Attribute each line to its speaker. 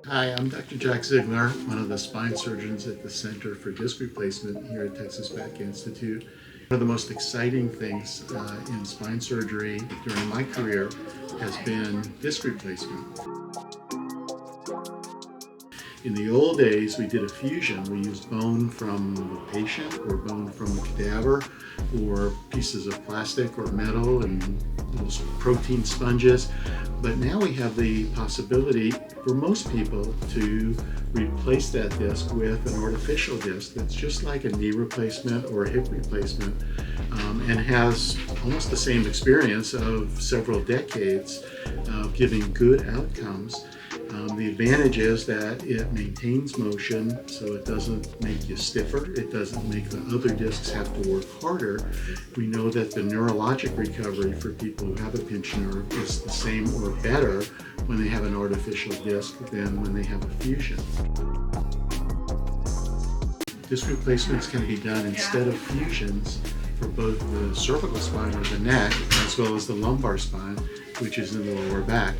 Speaker 1: Hi, I'm Dr. Jack Zigler, one of the spine surgeons at the Center for Disc Replacement here at Texas Back Institute. One of the most exciting things in spine surgery during my career has been disc replacement. In the old days, we did a fusion. We used bone from the patient or bone from the cadaver or pieces of plastic or metal and those protein sponges. But now we have the possibility for most people to replace that disc with an artificial disc that's just like a knee replacement or a hip replacement and has almost the same experience of several decades of giving good outcomes. The advantage is that it maintains motion, so it doesn't make you stiffer. It doesn't make the other discs have to work harder. We know that the neurologic recovery for people who have a pinched nerve is the same or better when they have an artificial disc than when they have a fusion. Disc replacements can be done instead of fusions for both the cervical spine or the neck, as well as the lumbar spine, which is in the lower back.